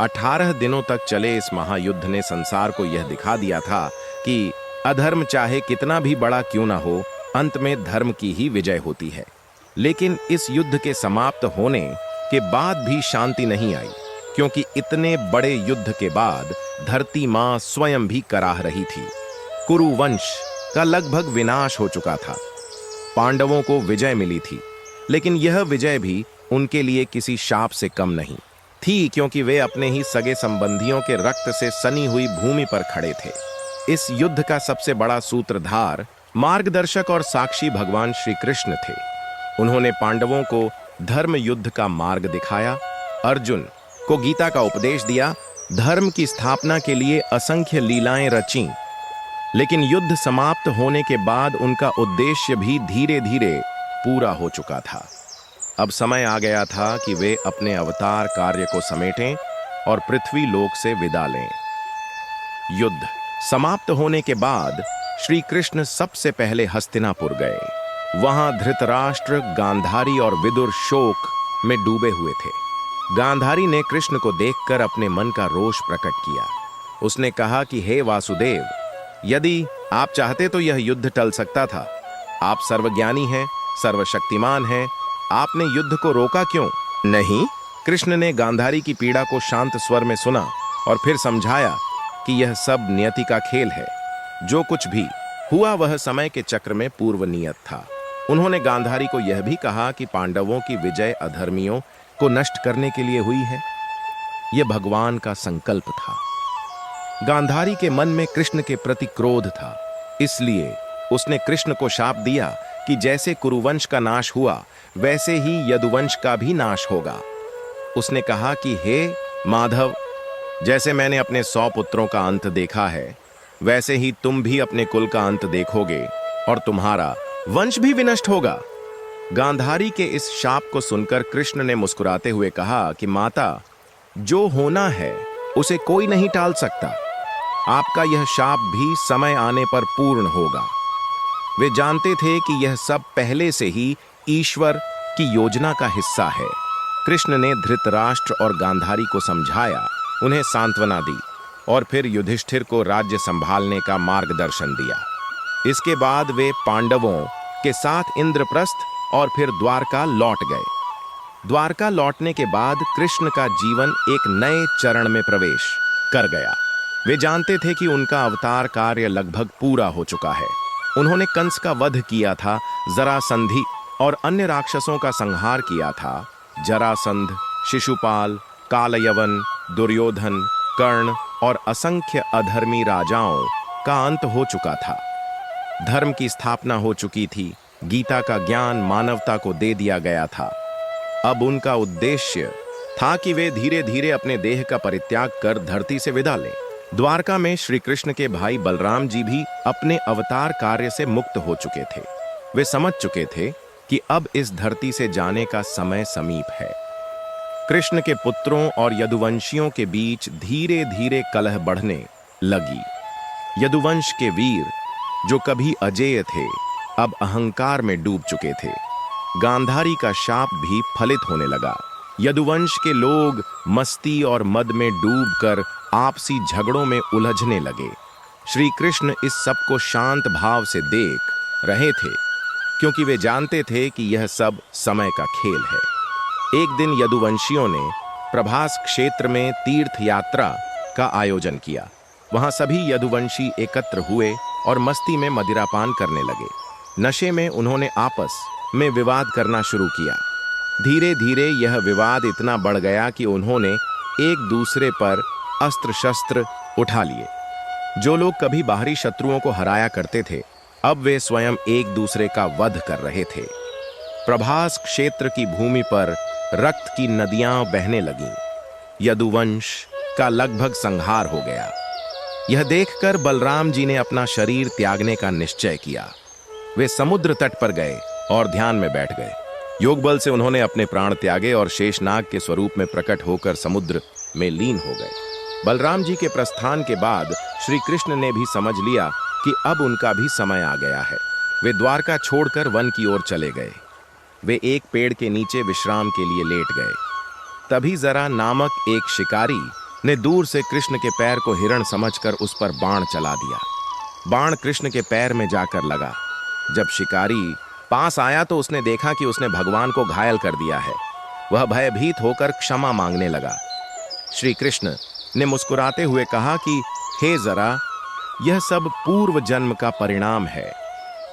18 दिनों तक चले इस महायुद्ध ने संसार को यह दिखा दिया था कि अधर्म चाहे कितना भी बड़ा क्यों ना हो, अंत में धर्म की ही विजय होती है। लेकिन इस युद्ध के समाप्त होने के बाद भी शांति नहीं आई, क्योंकि इतने बड़े युद्ध के बाद धरती मां स्वयं भी कराह रही थी। कुरुवंश का लगभग विनाश हो चुका था। पांडवों को विजय मिली थी, लेकिन यह विजय भी उनके लिए किसी शाप से कम नहीं थी, क्योंकि वे अपने ही सगे संबंधियों के रक्त से सनी हुई भूमि पर खड़े थे। इस युद्ध का सबसे बड़ा सूत्रधार, मार्गदर्शक और साक्षी भगवान श्री कृष्ण थे। उन्होंने पांडवों को धर्म युद्ध का मार्ग दिखाया, अर्जुन को गीता का उपदेश दिया, धर्म की स्थापना के लिए असंख्य लीलाएं रचीं। लेकिन युद्ध समाप्त होने के बाद उनका उद्देश्य भी धीरे धीरे पूरा हो चुका था। अब समय आ गया था कि वे अपने अवतार कार्य को समेटें और पृथ्वी लोक से विदा लें। युद्ध समाप्त होने के बाद श्री कृष्ण सबसे पहले हस्तिनापुर गए। वहां धृतराष्ट्र, गांधारी और विदुर शोक में डूबे हुए थे। गांधारी ने कृष्ण को देखकर अपने मन का रोष प्रकट किया। उसने कहा कि हे वासुदेव, यदि आप चाहते तो यह युद्ध टल सकता था। आप सर्वज्ञानी हैं, सर्वशक्तिमान हैं, आपने युद्ध को रोका क्यों नहीं? कृष्ण ने गांधारी की पीड़ा को शांत स्वर में सुना और फिर समझाया कि यह सब नियति का खेल है। जो कुछ भी हुआ वह समय के चक्र में पूर्व नियत था। उन्होंने गांधारी को यह भी कहा कि पांडवों की विजय अधर्मियों को नष्ट करने के लिए हुई है। यह भगवान का संकल्प था। गांधारी के मन में कृष्ण के प्रति क्रोध था, इसलिए उसने कृष्ण को शाप दिया कि जैसे कुरुवंश का नाश हुआ वैसे ही यदुवंश का भी नाश होगा। उसने कहा कि हे माधव, जैसे मैंने अपने 100 पुत्रों का अंत देखा है, वैसे ही तुम भी अपने कुल का अंत देखोगे और तुम्हारा वंश भी विनष्ट होगा। गांधारी के इस शाप को सुनकर कृष्ण ने मुस्कुराते हुए कहा कि माता, जो होना है उसे कोई नहीं टाल सकता। आपका यह शाप भी समय आने पर पूर्ण होगा। वे जानते थे कि यह सब पहले से ही ईश्वर की योजना का हिस्सा है। कृष्ण ने धृतराष्ट्र और गांधारी को समझाया, उन्हें सांत्वना दी और फिर युधिष्ठिर को राज्य संभालने का मार्गदर्शन दिया। इसके बाद वे पांडवों के साथ इंद्रप्रस्थ और फिर द्वारका लौट गए। द्वारका लौटने के बाद कृष्ण का जीवन एक नए चरण में प्रवेश कर गया। वे जानते थे कि उनका अवतार कार्य लगभग पूरा हो चुका है। उन्होंने कंस का वध किया था, जरासंधि और अन्य राक्षसों का संहार किया था। जरासंध, शिशुपाल, कालयवन, दुर्योधन, कर्ण और असंख्य अधर्मी राजाओं का अंत हो चुका था। धर्म की स्थापना हो चुकी थी। गीता का ज्ञान मानवता को दे दिया गया था। अब उनका उद्देश्य था कि वे धीरे धीरे अपने देह का परित्याग कर धरती से विदा लें। द्वारका में श्री कृष्ण के भाई बलराम जी भी अपने अवतार कार्य से मुक्त हो चुके थे। वे समझ चुके थे कि अब इस धरती से जाने का समय समीप है। कृष्ण के पुत्रों और यदुवंशियों के बीच धीरे धीरे कलह बढ़ने लगी। यदुवंश के वीर, जो कभी अजेय थे, अब अहंकार में डूब चुके थे। गांधारी का शाप भी फलित होने लगा। यदुवंश के लोग मस्ती और मद में डूबकर आपसी झगड़ों में उलझने लगे। श्री कृष्ण इस सब को शांत भाव से देख रहे थे, क्योंकि वे जानते थे कि यह सब समय का खेल है। एक दिन यदुवंशियों ने प्रभास क्षेत्र में तीर्थ यात्रा का आयोजन किया। वहां सभी यदुवंशी एकत्र हुए और मस्ती में मदिरापान करने लगे। नशे में उन्होंने आपस में विवाद करना शुरू किया। धीरे धीरे यह विवाद इतना बढ़ गया कि उन्होंने एक दूसरे पर अस्त्र शस्त्र उठा लिए। जो लोग कभी बाहरी शत्रुओं को हराया करते थे, अब वे स्वयं एक दूसरे का वध कर रहे थे। प्रभास क्षेत्र की भूमि पर रक्त की नदियां बहने लगीं। यदुवंश का लगभग संहार हो गया। यह देखकर बलराम जी ने अपना शरीर त्यागने का निश्चय किया। वे समुद्र तट पर गए और ध्यान में बैठ गए। योग बल से उन्होंने अपने प्राण त्यागे और शेषनाग के स्वरूप में प्रकट होकर समुद्र में लीन हो गए। बलराम जी के प्रस्थान के बाद श्री कृष्ण ने भी समझ लिया कि अब उनका भी समय आ गया है। वे द्वारका छोड़कर वन की ओर चले गए। वे एक पेड़ के नीचे विश्राम के लिए लेट गए। तभी जरा नामक एक शिकारी ने दूर से कृष्ण के पैर को हिरण समझकर उस पर बाण चला दिया। बाण कृष्ण के पैर में जाकर लगा। जब शिकारी पास आया तो उसने देखा कि उसने भगवान को घायल कर दिया है। वह भयभीत होकर क्षमा मांगने लगा। श्री कृष्ण ने मुस्कुराते हुए कहा कि हे जरा, यह सब पूर्व जन्म का परिणाम है।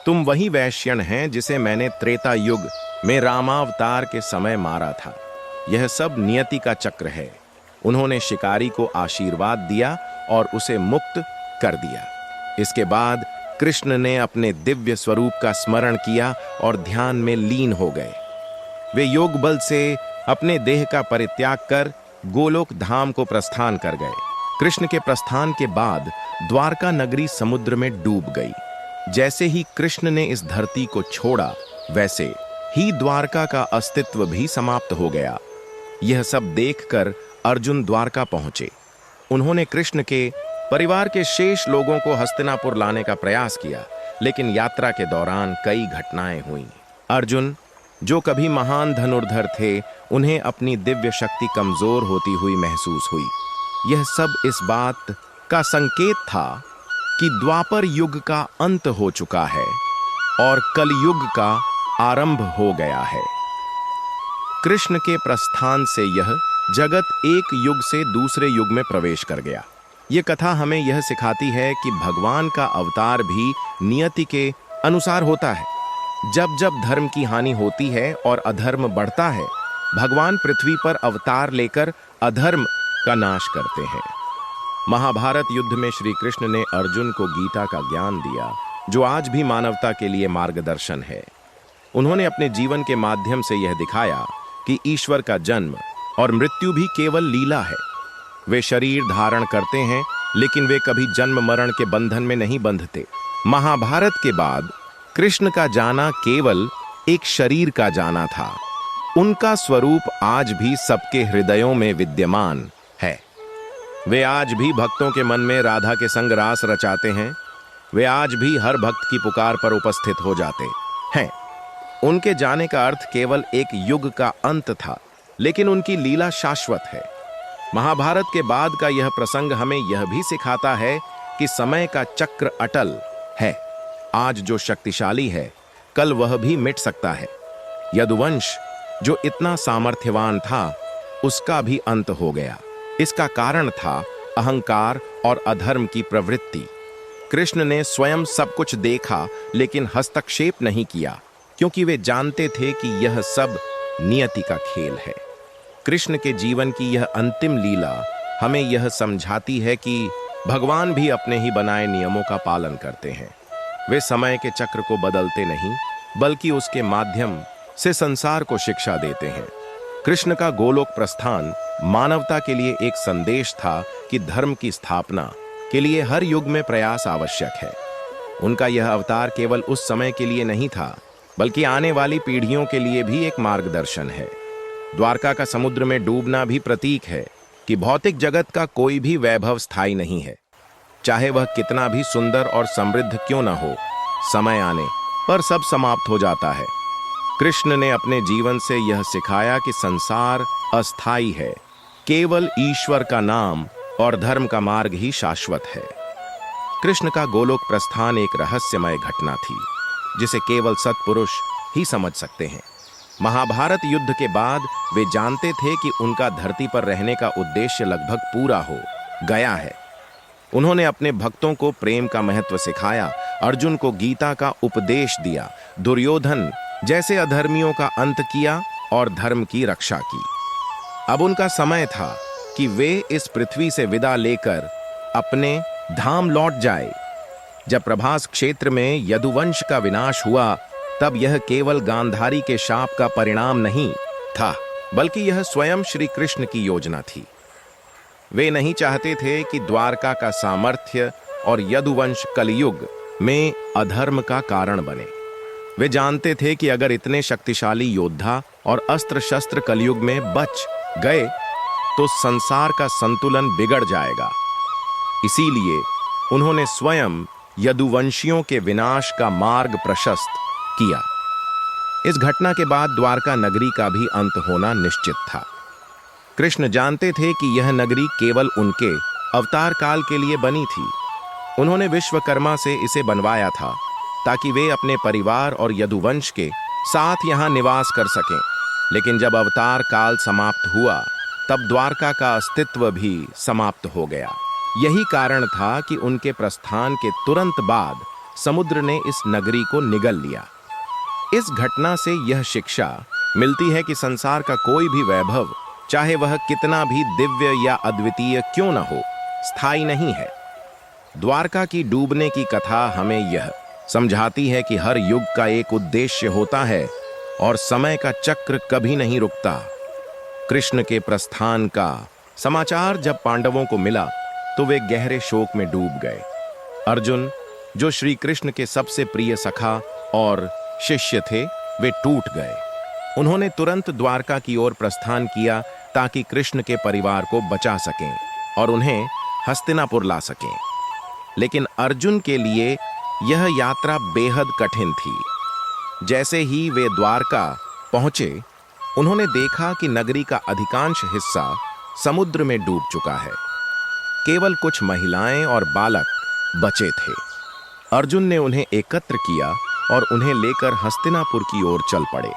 तुम वही वैश्यण हैं जिसे मैंने त्रेता युग में रामावतार के समय मारा था। यह सब नियति का चक्र है। उन्होंने शिकारी को आशीर्वाद दिया और उसे मुक्त कर दिया। इसके बाद कृष्ण ने अपने दिव्य स्वरूप का स्मरण किया और ध्यान में लीन हो गए। वे योग बल से अपने देह का परित्याग कर गोलोक धाम को प्रस्थान कर गए। कृष्ण के प्रस्थान के बाद द्वारका नगरी समुद्र में डूब गई। जैसे ही कृष्ण ने इस धरती को छोड़ा, वैसे ही द्वारका का अस्तित्व भी समाप्त हो गया। यह सब देखकर अर्जुन द्वारका पहुंचे। उन्होंने कृष्ण के परिवार के शेष लोगों को हस्तिनापुर लाने का प्रयास किया, लेकिन यात्रा के दौरान कई घटनाएं हुईं। अर्जुन, जो कभी महान धनुर्धर थे, उन्हें अपनी दिव्य शक्ति कमजोर होती हुई महसूस हुई। यह सब इस बात का संकेत था कि द्वापर युग का अंत हो चुका है और कलयुग का आरंभ हो गया है। कृष्ण के प्रस्थान से यह जगत एक युग से दूसरे युग में प्रवेश कर गया। ये कथा हमें यह सिखाती है कि भगवान का अवतार भी नियति के अनुसार होता है। जब जब धर्म की हानि होती है और अधर्म बढ़ता है, भगवान पृथ्वी पर अवतार लेकर अधर्म का नाश करते हैं। महाभारत युद्ध में श्री कृष्ण ने अर्जुन को गीता का ज्ञान दिया, जो आज भी मानवता के लिए मार्गदर्शन है। उन्होंने अपने जीवन के माध्यम से यह दिखाया कि ईश्वर का जन्म और मृत्यु भी केवल लीला है। वे शरीर धारण करते हैं, लेकिन वे कभी जन्म मरण के बंधन में नहीं बंधते। महाभारत के बाद कृष्ण का जाना केवल एक शरीर का जाना था। उनका स्वरूप आज भी सबके हृदयों में विद्यमान है। वे आज भी भक्तों के मन में राधा के संग रास रचाते हैं। वे आज भी हर भक्त की पुकार पर उपस्थित हो जाते हैं। उनके जाने का अर्थ केवल एक युग का अंत था, लेकिन उनकी लीला शाश्वत है। महाभारत के बाद का यह प्रसंग हमें यह भी सिखाता है कि समय का चक्र अटल है। आज जो शक्तिशाली है, कल वह भी मिट सकता है। यदुवंश जो इतना सामर्थ्यवान था, उसका भी अंत हो गया। इसका कारण था अहंकार और अधर्म की प्रवृत्ति। कृष्ण ने स्वयं सब कुछ देखा, लेकिन हस्तक्षेप नहीं किया, क्योंकि वे जानते थे कि यह सब नियति का खेल है। कृष्ण के जीवन की यह अंतिम लीला हमें यह समझाती है कि भगवान भी अपने ही बनाए नियमों का पालन करते हैं। वे समय के चक्र को बदलते नहीं, बल्कि उसके माध्यम से संसार को शिक्षा देते हैं। कृष्ण का गोलोक प्रस्थान मानवता के लिए एक संदेश था कि धर्म की स्थापना के लिए हर युग में प्रयास आवश्यक है। उनका यह अवतार केवल उस समय के लिए नहीं था, बल्कि आने वाली पीढ़ियों के लिए भी एक मार्गदर्शन है। द्वारका का समुद्र में डूबना भी प्रतीक है कि भौतिक जगत का कोई भी वैभव स्थायी नहीं है। चाहे वह कितना भी सुंदर और समृद्ध क्यों न हो, समय आने पर सब समाप्त हो जाता है। कृष्ण ने अपने जीवन से यह सिखाया कि संसार अस्थायी है, केवल ईश्वर का नाम और धर्म का मार्ग ही शाश्वत है। कृष्ण का गोलोक प्रस्थान एक रहस्यमय घटना थी, जिसे केवल सत्पुरुष ही समझ सकते हैं। महाभारत युद्ध के बाद वे जानते थे कि उनका धरती पर रहने का उद्देश्य लगभग पूरा हो गया है। उन्होंने अपने भक्तों को प्रेम का महत्व सिखाया, अर्जुन को गीता का उपदेश दिया, दुर्योधन जैसे अधर्मियों का अंत किया और धर्म की रक्षा की। अब उनका समय था कि वे इस पृथ्वी से विदा लेकर अपने धाम लौट जाए। जब प्रभास क्षेत्र में यदुवंश का विनाश हुआ, तब यह केवल गांधारी के शाप का परिणाम नहीं था, बल्कि यह स्वयं श्री कृष्ण की योजना थी। वे नहीं चाहते थे कि द्वारका का सामर्थ्य और यदुवंश कलयुग में अधर्म का कारण बने। वे जानते थे कि अगर इतने शक्तिशाली योद्धा और अस्त्र शस्त्र कलयुग में बच गए, तो संसार का संतुलन बिगड़ जाएगा। इसीलिए उन्होंने स्वयं यदुवंशियों के विनाश का मार्ग प्रशस्त किया। इस घटना के बाद द्वारका नगरी का भी अंत होना निश्चित था। कृष्ण जानते थे कि यह नगरी केवल उनके अवतार काल के लिए बनी थी। उन्होंने विश्वकर्मा से इसे बनवाया था ताकि वे अपने परिवार और यदुवंश के साथ यहाँ निवास कर सकें। लेकिन जब अवतार काल समाप्त हुआ तब द्वारका का अस्तित्व भी समाप्त हो गया। यही कारण था कि उनके प्रस्थान के तुरंत बाद समुद्र ने इस नगरी को निगल लिया। इस घटना से यह शिक्षा मिलती है कि संसार का कोई भी वैभव, चाहे वह कितना भी दिव्य या अद्वितीय क्यों न हो, स्थायी नहीं है। द्वारका की डूबने की कथा हमें यह समझाती है कि हर युग का एक उद्देश्य होता है और समय का चक्र कभी नहीं रुकता। कृष्ण के प्रस्थान का समाचार जब पांडवों को मिला तो वे गहरे शोक में डूब गए। अर्जुन, जो श्री कृष्ण के सबसे प्रिय सखा और शिष्य थे, वे टूट गए। उन्होंने तुरंत द्वारका की ओर प्रस्थान किया ताकि कृष्ण के परिवार को बचा सकें और उन्हें हस्तिनापुर ला सकें। लेकिन अर्जुन के लिए यह यात्रा बेहद कठिन थी। जैसे ही वे द्वारका पहुंचे, उन्होंने देखा कि नगरी का अधिकांश हिस्सा समुद्र में डूब चुका है। केवल कुछ महिलाएं और बालक बचे थे। अर्जुन ने उन्हें एकत्र किया और उन्हें लेकर हस्तिनापुर की ओर चल पड़े।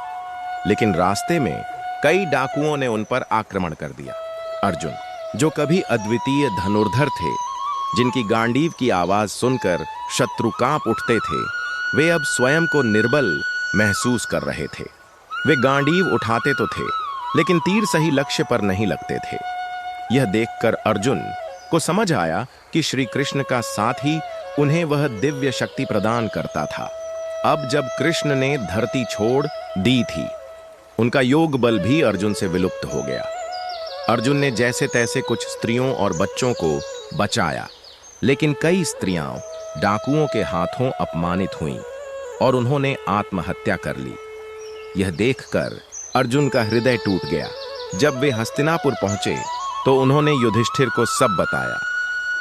लेकिन रास्ते में कई डाकुओं ने उन पर आक्रमण कर दिया। अर्जुन, जो कभी अद्वितीय धनुर्धर थे, जिनकी गांडीव की आवाज सुनकर शत्रु कांप उठते थे, वे अब स्वयं को निर्बल महसूस कर रहे थे। वे गांडीव उठाते तो थे, लेकिन तीर सही लक्ष्य पर नहीं लगते थे। यह देखकर अर्जुन को समझ आया कि श्री कृष्ण का साथ ही उन्हें वह दिव्य शक्ति प्रदान करता था। अब जब कृष्ण ने धरती छोड़ दी थी, उनका योग बल भी अर्जुन से विलुप्त हो गया। अर्जुन ने जैसे तैसे कुछ स्त्रियों और बच्चों को बचाया, लेकिन कई स्त्रियां डाकुओं के हाथों अपमानित हुईं और उन्होंने आत्महत्या कर ली। यह देखकर अर्जुन का हृदय टूट गया। जब वे हस्तिनापुर पहुंचे तो उन्होंने युधिष्ठिर को सब बताया।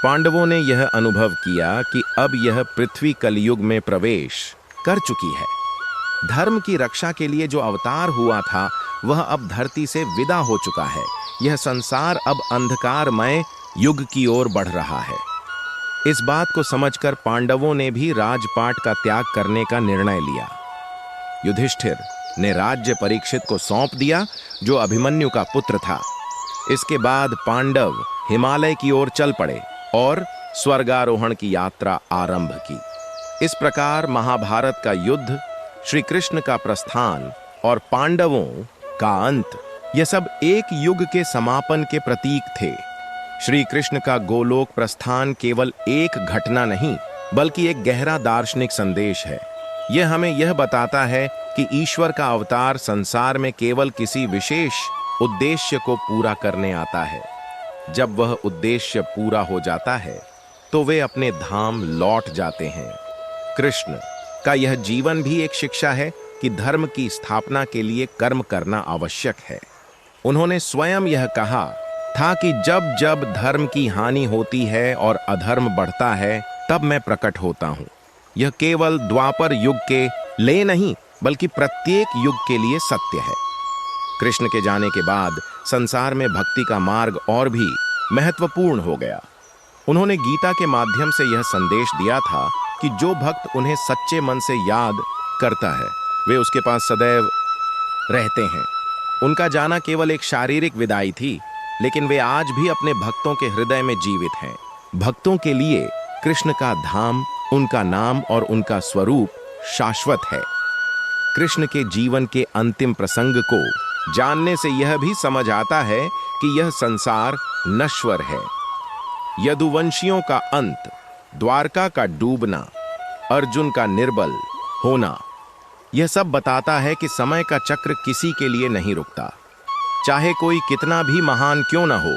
पांडवों ने यह अनुभव किया कि अब यह पृथ्वी कलयुग में प्रवेश कर चुकी है। धर्म की रक्षा के लिए जो अवतार हुआ था, वह अब धरती से विदा हो चुका है। यह संसार अब अंधकारमय युग की ओर बढ़ रहा है। इस बात को समझकर पांडवों ने भी राजपाट का त्याग करने का निर्णय लिया। युधिष्ठिर ने राज्य परीक्षित को सौंप दिया, जो अभिमन्यु का पुत्र था। इसके बाद पांडव हिमालय की ओर चल पड़े और स्वर्गारोहण की यात्रा आरंभ की। इस प्रकार महाभारत का युद्ध, श्री कृष्ण का प्रस्थान और पांडवों का अंत, यह सब एक युग के समापन के प्रतीक थे। श्री कृष्ण का गोलोक प्रस्थान केवल एक घटना नहीं, बल्कि एक गहरा दार्शनिक संदेश है। यह हमें यह बताता है कि ईश्वर का अवतार संसार में केवल किसी विशेष उद्देश्य को पूरा करने आता है। जब वह उद्देश्य पूरा हो जाता है तो वे अपने धाम लौट जाते हैं। कृष्ण का यह जीवन भी एक शिक्षा है कि धर्म की स्थापना के लिए कर्म करना आवश्यक है। उन्होंने स्वयं यह कहा था कि जब जब धर्म की हानि होती है और अधर्म बढ़ता है, तब मैं प्रकट होता हूँ। यह केवल द्वापर युग के लिए नहीं, बल्कि प्रत्येक युग के लिए सत्य है। कृष्ण के जाने के बाद संसार में भक्ति का मार्ग और भी महत्वपूर्ण हो गया। उन्होंने गीता के माध्यम से यह संदेश दिया था कि जो भक्त उन्हें सच्चे मन से याद करता है, वे उसके पास सदैव रहते हैं। उनका जाना केवल एक शारीरिक विदाई थी, लेकिन वे आज भी अपने भक्तों के हृदय में जीवित हैं। भक्तों के लिए कृष्ण का धाम, उनका नाम और उनका स्वरूप शाश्वत है। कृष्ण के जीवन के अंतिम प्रसंग को जानने से यह भी समझ आता है कि यह संसार नश्वर है। यदुवंशियों का अंत, द्वारका का डूबना, अर्जुन का निर्बल होना, यह सब बताता है कि समय का चक्र किसी के लिए नहीं रुकता। चाहे कोई कितना भी महान क्यों ना हो,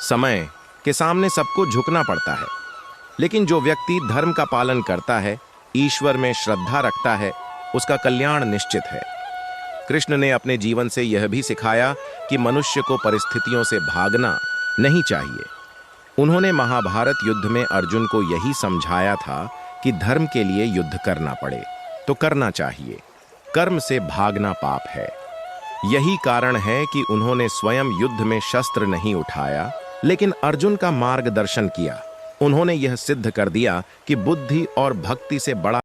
समय के सामने सबको झुकना पड़ता है। लेकिन जो व्यक्ति धर्म का पालन करता है, ईश्वर में श्रद्धा रखता है, उसका कल्याण निश्चित है। कृष्ण ने अपने जीवन से यह भी सिखाया कि मनुष्य को परिस्थितियों से भागना नहीं चाहिए। उन्होंने महाभारत युद्ध में अर्जुन को यही समझाया था कि धर्म के लिए युद्ध करना पड़े तो करना चाहिए, कर्म से भागना पाप है। यही कारण है कि उन्होंने स्वयं युद्ध में शस्त्र नहीं उठाया, लेकिन अर्जुन का मार्गदर्शन किया। उन्होंने यह सिद्ध कर दिया कि बुद्धि और भक्ति से बड़ा